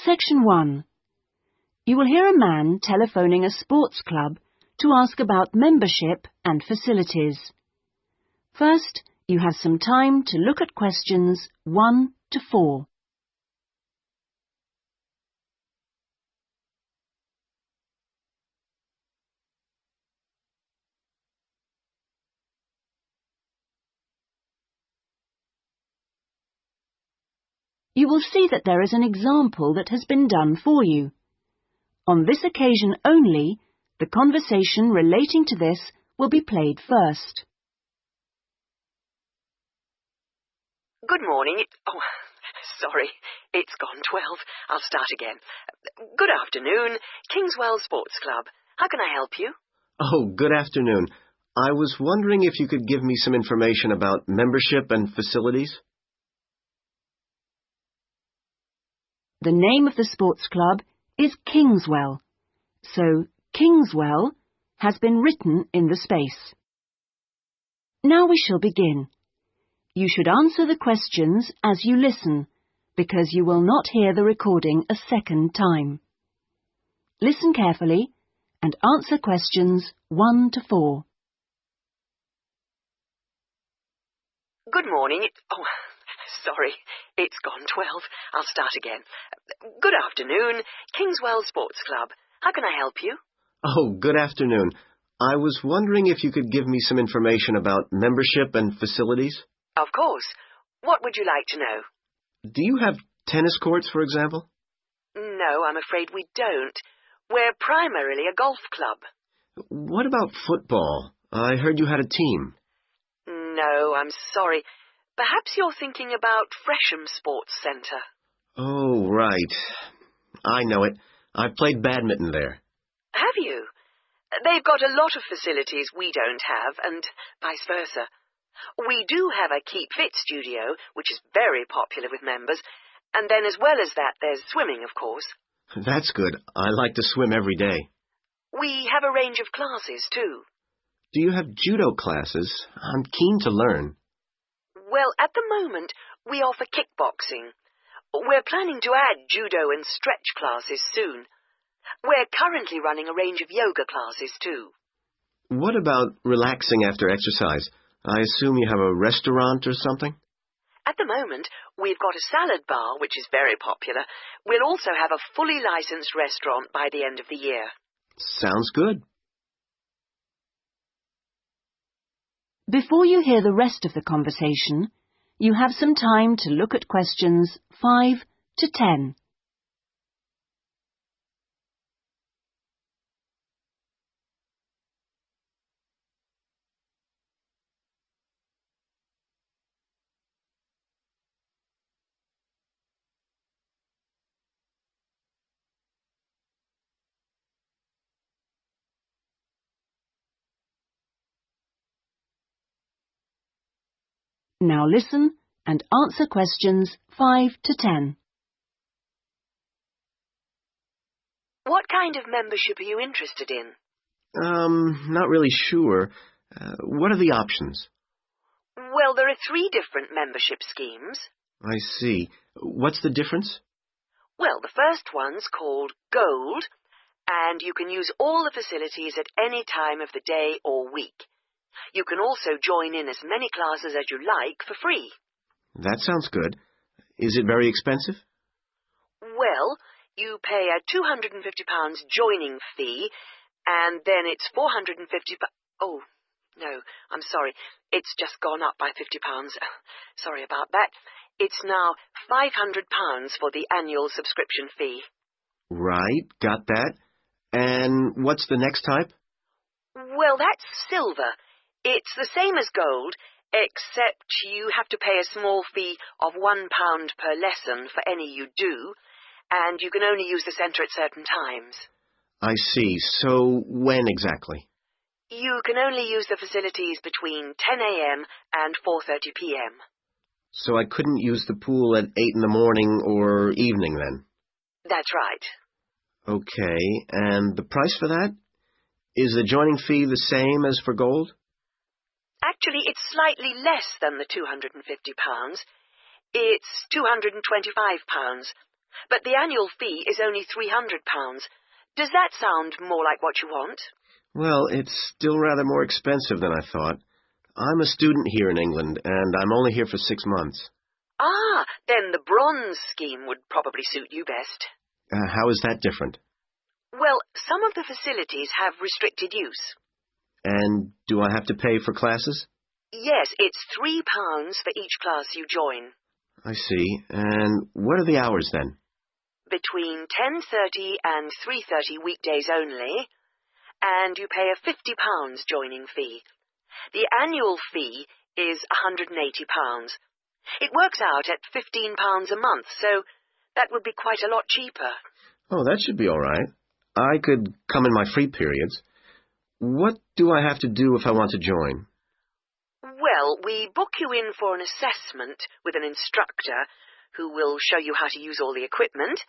Section 1. You will hear a man telephoning a sports club to ask about membership and facilities. First, you have some time to look at questions 1 to 4. You will see that there is an example that has been done for you. On this occasion only, the conversation relating to this will be played first. Good morning. Sorry, it's gone 12. I'll start again. Good afternoon, Kingswell Sports Club. How can I help you? Oh, good afternoon. I was wondering if you could give me some information about membership and facilities. The name of the sports club is Kingswell, so Kingswell has been written in the space. Now we shall begin. You should answer the questions as you listen, because you will not hear the recording a second time. Listen carefully and answer questions 1 to 4. Good morning. Sorry, it's gone 12. I'll start again. Good afternoon, Kingswell Sports Club. How can I help you? Oh, good afternoon. I was wondering if you could give me some information about membership and facilities. Of course. What would you like to know? Do you have tennis courts, for example? No, I'm afraid we don't. We're primarily a golf club. What about football? I heard you had a team. No, I'm sorry. Perhaps you're thinking about Fresham Sports Centre. Oh, right. I know it. I've played badminton there. Have you? They've got a lot of facilities we don't have, and vice versa. We do have a Keep Fit studio, which is very popular with members, and then as well as that, there's swimming, of course. That's good. I like to swim every day. We have a range of classes, too. Do you have judo classes? I'm keen to learn. Well, at the moment, we offer kickboxing. We're planning to add judo and stretch classes soon. We're currently running a range of yoga classes, too. What about relaxing after exercise? I assume you have a restaurant or something? At the moment, we've got a salad bar, which is very popular. We'll also have a fully licensed restaurant by the end of the year. Sounds good. Before you hear the rest of the conversation, you have some time to look at questions 5 to 10. Now listen and answer questions 5 to 10. What kind of membership are you interested in? Not really sure. What are the options? Well, there are 3 different membership schemes. I see. What's the difference? Well, the first one's called Gold, and you can use all the facilities at any time of the day or week. You can also join in as many classes as you like for free. That sounds good. Is it very expensive? Well, you pay a £250 joining fee, and then it's £450. Oh, no, I'm sorry. It's just gone up by £50. Sorry about that. It's now £500 for the annual subscription fee. Right, got that. And what's the next type? Well, that's silver. It's the same as gold, except you have to pay a small fee of £1 per lesson for any you do, and you can only use the centre at certain times. I see. So when exactly? You can only use the facilities between 10 a.m. and 4:30 p.m. So I couldn't use the pool at 8 in the morning or evening then? That's right. Okay, and the price for that? Is the joining fee the same as for gold? Actually, it's slightly less than the £250. It's £225. But the annual fee is only £300. Does that sound more like what you want? Well, it's still rather more expensive than I thought. I'm a student here in England, and I'm only here for 6 months. Ah, then the bronze scheme would probably suit you best. How is that different? Well, some of the facilities have restricted use. And do I have to pay for classes? Yes, it's £3 for each class you join. I see. And what are the hours then? Between 10:30 and 3:30 weekdays only, and you pay a £50 joining fee. The annual fee is £180. It works out at £15 a month, so that would be quite a lot cheaper. Oh, that should be all right. I could come in my free periods. What do I have to do if I want to join? Well, we book you in for an assessment with an instructor who will show you how to use all the equipment.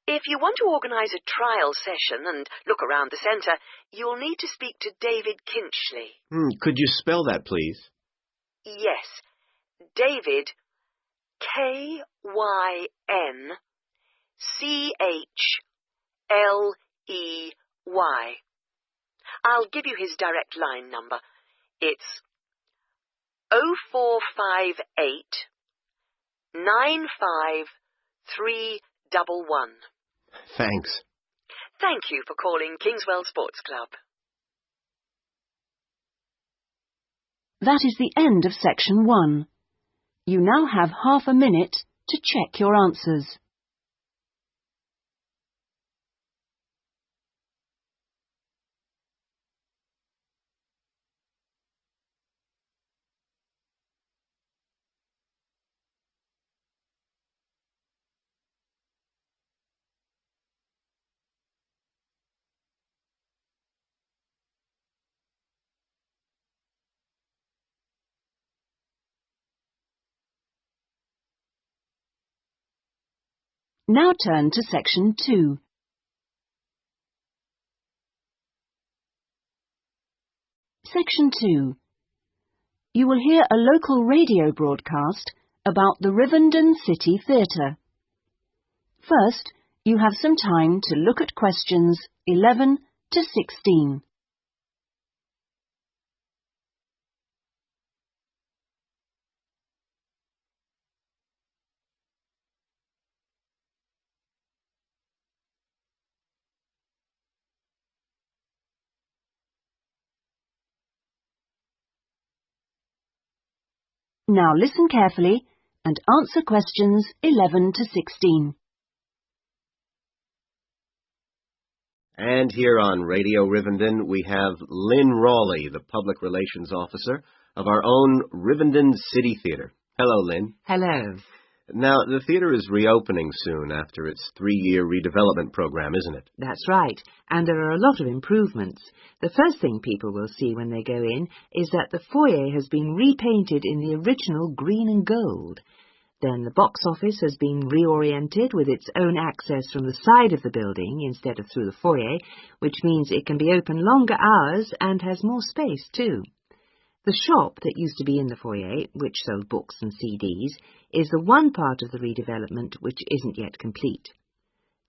If you want to organise a trial session and look around the centre, you'll need to speak to David Kinchley. Could you spell that, please? Yes, David, K-Y-N-C-H-L-E-Y. I'll give you his direct line number. It's 0458 95311. Thanks. Thank you for calling Kingswell Sports Club. That is the end of section 1. You now have half a minute to check your answers. Now turn to section 2. Section 2. You will hear a local radio broadcast about the Rivendell City Theatre. First, you have some time to look at questions 11 to 16. Now listen carefully and answer questions 11 to 16. And here on Radio Rivendell, we have Lynn Rawley, the Public Relations Officer of our own Rivendell City Theatre. Hello, Lynn. Hello. Now, the theatre is reopening soon after its 3-year redevelopment program, isn't it? That's right, and there are a lot of improvements. The first thing people will see when they go in is that the foyer has been repainted in the original green and gold. Then the box office has been reoriented with its own access from the side of the building instead of through the foyer, which means it can be open longer hours and has more space too. The shop that used to be in the foyer, which sold books and CDs, is the one part of the redevelopment which isn't yet complete.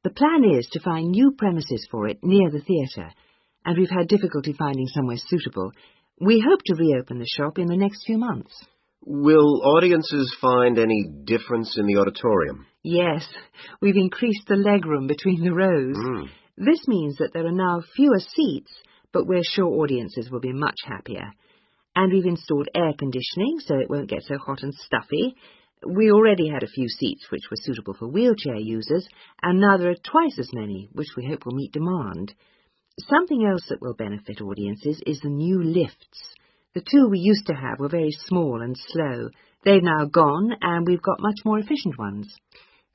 The plan is to find new premises for it near the theatre, and we've had difficulty finding somewhere suitable. We hope to reopen the shop in the next few months. Will audiences find any difference in the auditorium? Yes, we've increased the legroom between the rows. This means that there are now fewer seats, but we're sure audiences will be much happier. And we've installed air conditioning so it won't get so hot and stuffy. We already had a few seats which were suitable for wheelchair users, and now there are twice as many, which we hope will meet demand. Something else that will benefit audiences is the new lifts. The two we used to have were very small and slow. They've now gone, and we've got much more efficient ones.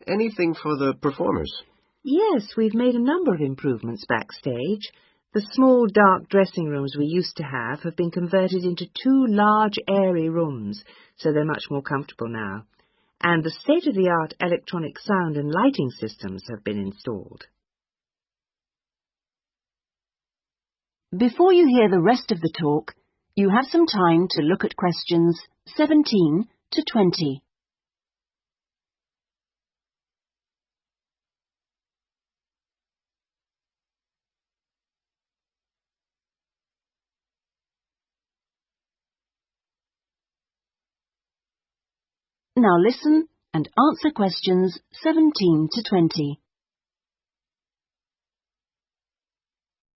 Anything for the performers? Yes, we've made a number of improvements backstage. The small, dark dressing rooms we used to have been converted into 2 large, airy rooms, so they're much more comfortable now. And the state-of-the-art electronic sound and lighting systems have been installed. Before you hear the rest of the talk, you have some time to look at questions 17 to 20. Now listen and answer questions 17 to 20.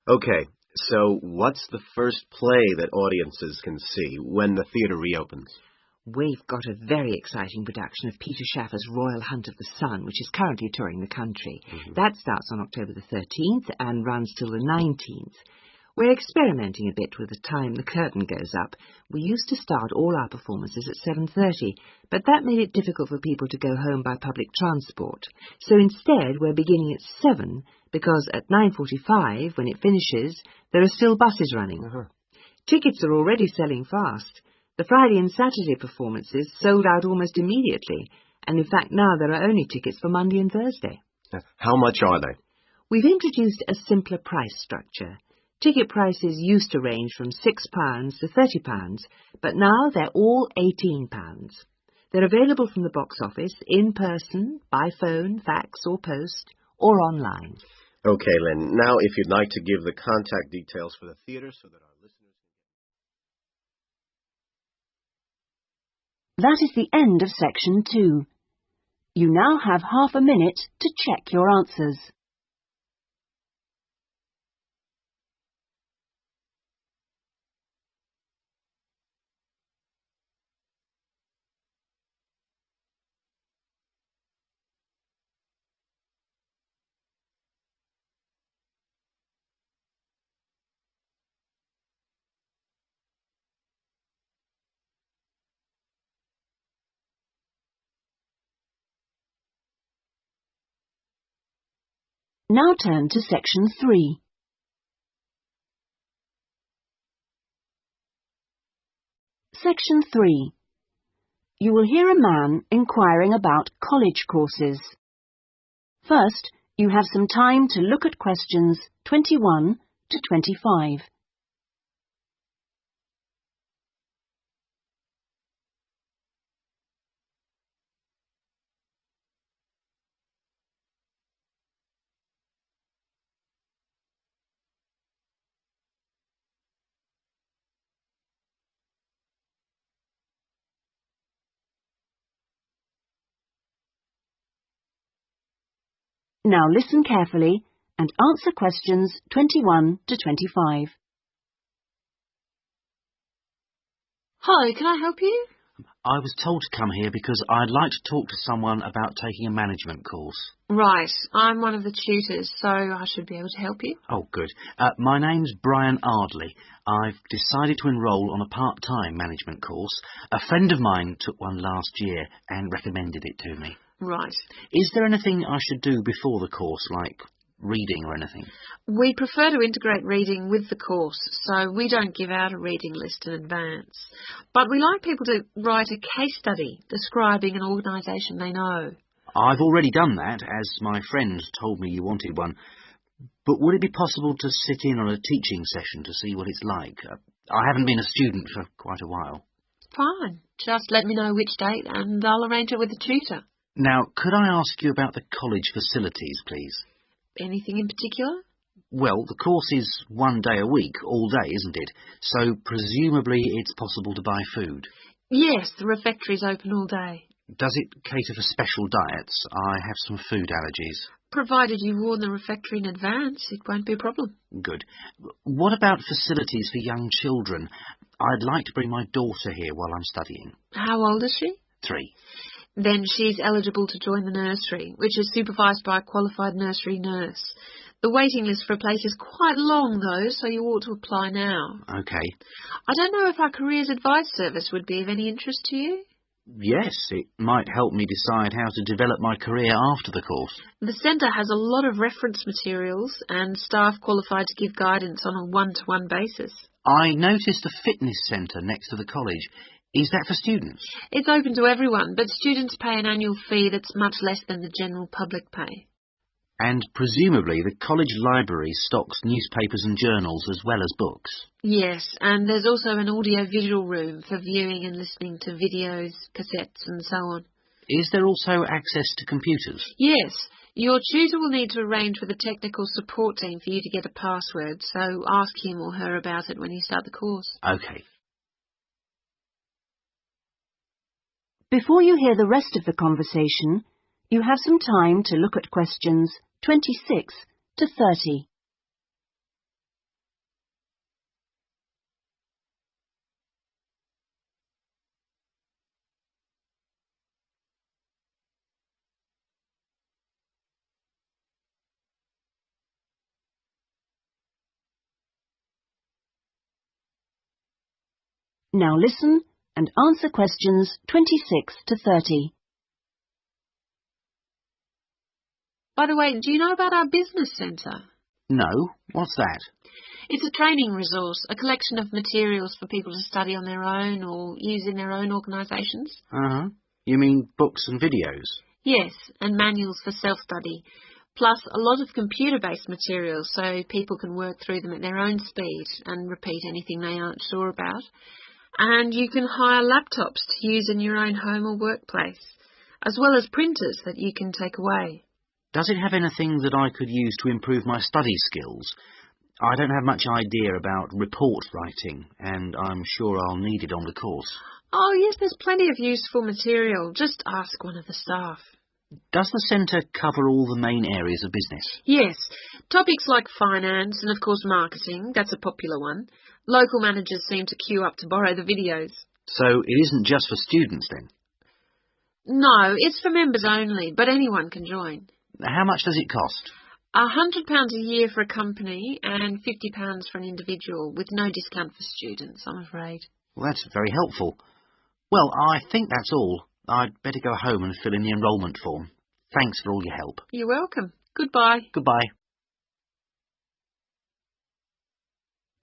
Okay, so what's the first play that audiences can see when the theatre reopens? We've got a very exciting production of Peter Shaffer's Royal Hunt of the Sun, which is currently touring the country. That starts on October the 13th and runs till the 19th. We're experimenting a bit with the time the curtain goes up. We used to start all our performances at 7:30, but that made it difficult for people to go home by public transport. So instead, we're beginning at 7, because at 9:45, when it finishes, there are still buses running. Tickets are already selling fast. The Friday and Saturday performances sold out almost immediately, and in fact now there are only tickets for Monday and Thursday. How much are they? We've introduced a simpler price structure. Ticket prices used to range from £6 to £30, but now they're all £18. They're available from the box office, in person, by phone, fax or post, or online. Okay, Lynn, now if you'd like to give the contact details for the theatre so that our listeners... That is the end of section 2. You now have half a minute to check your answers. Now turn to section 3. Section 3. You will hear a man inquiring about college courses. First, you have some time to look at questions 21 to 25. Now listen carefully and answer questions 21 to 25. Hi, can I help you? I was told to come here because I'd like to talk to someone about taking a management course. Right, I'm one of the tutors, so I should be able to help you. Oh, good. My name's Brian Ardley. I've decided to enrol on a part-time management course. A friend of mine took one last year and recommended it to me. Right. Is there anything I should do before the course, like reading or anything? We prefer to integrate reading with the course, so we don't give out a reading list in advance. But we like people to write a case study describing an organisation they know. I've already done that, as my friend told me you wanted one. But would it be possible to sit in on a teaching session to see what it's like? I haven't been a student for quite a while. Fine. Just let me know which date and I'll arrange it with the tutor. Now, could I ask you about the college facilities, please? Anything in particular? Well, the course is 1 day a week, all day, isn't it? So presumably it's possible to buy food. Yes, the refectory's open all day. Does it cater for special diets? I have some food allergies. Provided you warn the refectory in advance, it won't be a problem. Good. What about facilities for young children? I'd like to bring my daughter here while I'm studying. How old is she? 3. Then she's eligible to join the nursery, which is supervised by a qualified nursery nurse. The waiting list for a place is quite long, though, so you ought to apply now. Okay. I don't know if our careers advice service would be of any interest to you. Yes, it might help me decide how to develop my career after the course. The centre has a lot of reference materials and staff qualified to give guidance on a one-to-one basis. I noticed a fitness centre next to the college. Is that for students? It's open to everyone, but students pay an annual fee that's much less than the general public pay. And presumably the college library stocks newspapers and journals as well as books. Yes, and there's also an audio-visual room for viewing and listening to videos, cassettes and so on. Is there also access to computers? Yes. Your tutor will need to arrange with the technical support team for you to get a password, so ask him or her about it when you start the course. Okay. Before you hear the rest of the conversation, you have some time to look at questions 26 to 30. Now listen and answer questions 26 to 30. By the way, do you know about our business centre? No, what's that? It's a training resource, a collection of materials for people to study on their own or use in their own organisations. Uh-huh. You mean books and videos? Yes, and manuals for self-study, plus a lot of computer-based materials so people can work through them at their own speed and repeat anything they aren't sure about. And you can hire laptops to use in your own home or workplace, as well as printers that you can take away. Does it have anything that I could use to improve my study skills? I don't have much idea about report writing, and I'm sure I'll need it on the course. Oh, yes, there's plenty of useful material. Just ask one of the staff. Does the centre cover all the main areas of business? Yes, topics like finance and, of course, marketing. That's a popular one. Local managers seem to queue up to borrow the videos. So it isn't just for students, then? No, it's for members only, but anyone can join. How much does it cost? £100 a year for a company and £50 for an individual, with no discount for students, I'm afraid. Well, that's very helpful. Well, I think that's all. I'd better go home and fill in the enrolment form. Thanks for all your help. You're welcome. Goodbye. Goodbye.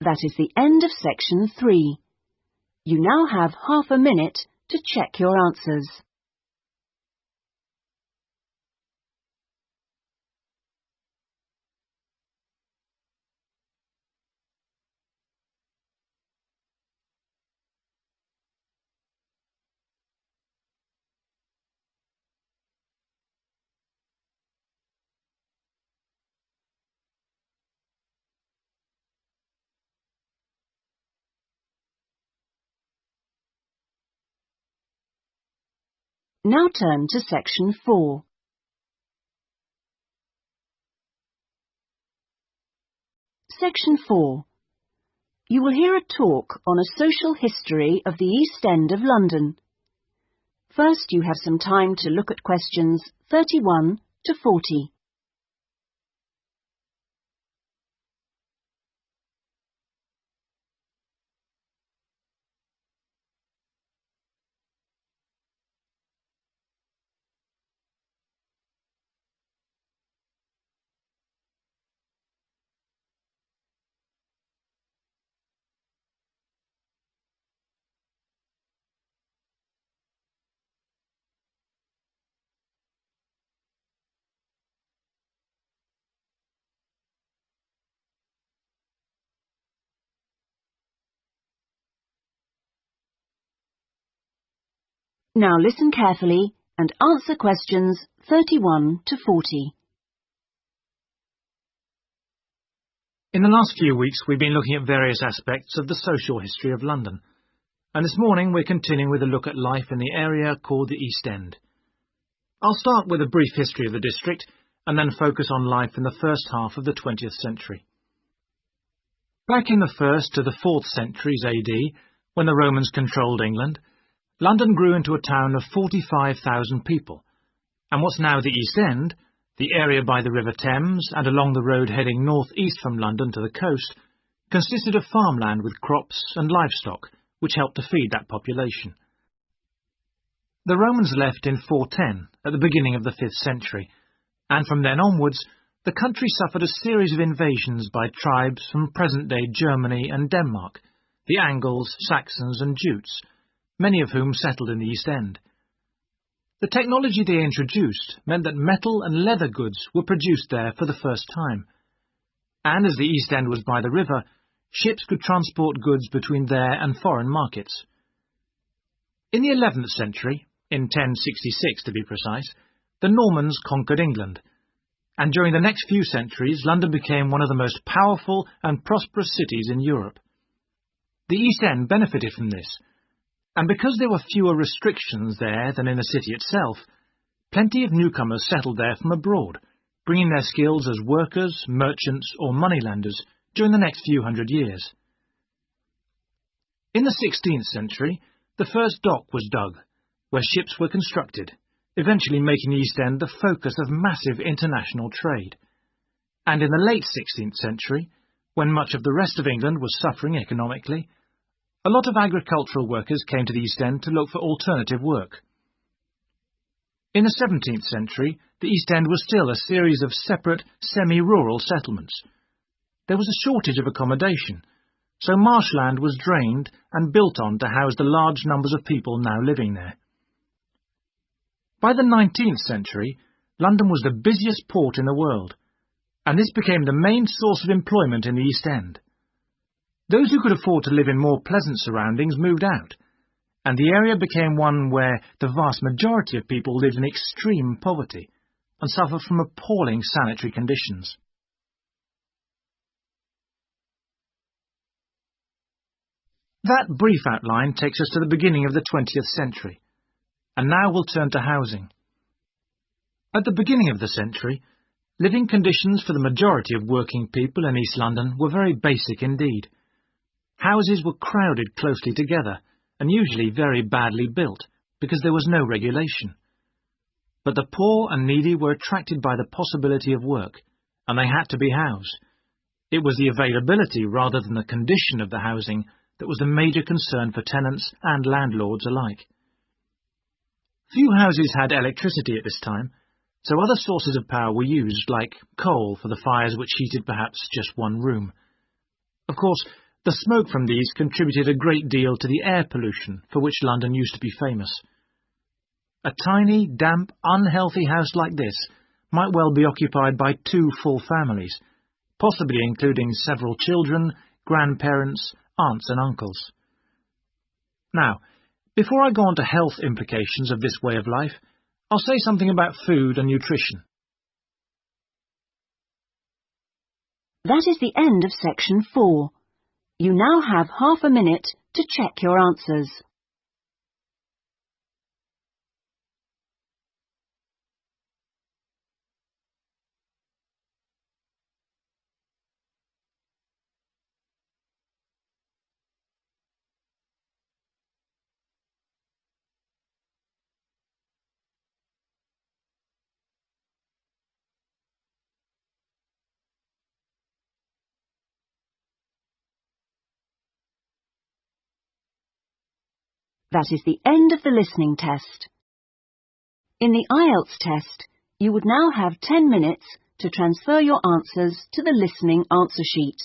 That is the end of section 3. You now have half a minute to check your answers. Now turn to section 4. Section 4. You will hear a talk on a social history of the East End of London. First, you have some time to look at questions 31 to 40. Now listen carefully and answer questions 31 to 40. In the last few weeks, we've been looking at various aspects of the social history of London, and this morning we're continuing with a look at life in the area called the East End. I'll start with a brief history of the district and then focus on life in the first half of the 20th century. Back in the 1st to the 4th centuries AD, when the Romans controlled England, London grew into a town of 45,000 people, and what's now the East End, the area by the River Thames and along the road heading north-east from London to the coast, consisted of farmland with crops and livestock, which helped to feed that population. The Romans left in 410, at the beginning of the 5th century, and from then onwards, the country suffered a series of invasions by tribes from present-day Germany and Denmark, the Angles, Saxons and Jutes, many of whom settled in the East End. The technology they introduced meant that metal and leather goods were produced there for the first time, and as the East End was by the river, ships could transport goods between there and foreign markets. In the 11th century, in 1066 to be precise, the Normans conquered England, and during the next few centuries London became one of the most powerful and prosperous cities in Europe. The East End benefited from this, and because there were fewer restrictions there than in the city itself, plenty of newcomers settled there from abroad, bringing their skills as workers, merchants or moneylenders during the next few hundred years. In the 16th century, the first dock was dug, where ships were constructed, eventually making the East End the focus of massive international trade. And in the late 16th century, when much of the rest of England was suffering economically, a lot of agricultural workers came to the East End to look for alternative work. In the 17th century, the East End was still a series of separate, semi-rural settlements. There was a shortage of accommodation, so marshland was drained and built on to house the large numbers of people now living there. By the 19th century, London was the busiest port in the world, and this became the main source of employment in the East End. Those who could afford to live in more pleasant surroundings moved out, and the area became one where the vast majority of people lived in extreme poverty and suffered from appalling sanitary conditions. That brief outline takes us to the beginning of the 20th century, and now we'll turn to housing. At the beginning of the century, living conditions for the majority of working people in East London were very basic indeed. Houses were crowded closely together, and usually very badly built, because there was no regulation. But the poor and needy were attracted by the possibility of work, and they had to be housed. It was the availability rather than the condition of the housing that was the major concern for tenants and landlords alike. Few houses had electricity at this time, so other sources of power were used, like coal for the fires which heated perhaps just one room. Of course, the smoke from these contributed a great deal to the air pollution for which London used to be famous. A tiny, damp, unhealthy house like this might well be occupied by 2 full families, possibly including several children, grandparents, aunts and uncles. Now, before I go on to health implications of this way of life, I'll say something about food and nutrition. That is the end of section 4. You now have half a minute to check your answers. That is the end of the listening test. In the Ielts test, you would now have 10 minutes to transfer your answers to the listening answer sheet.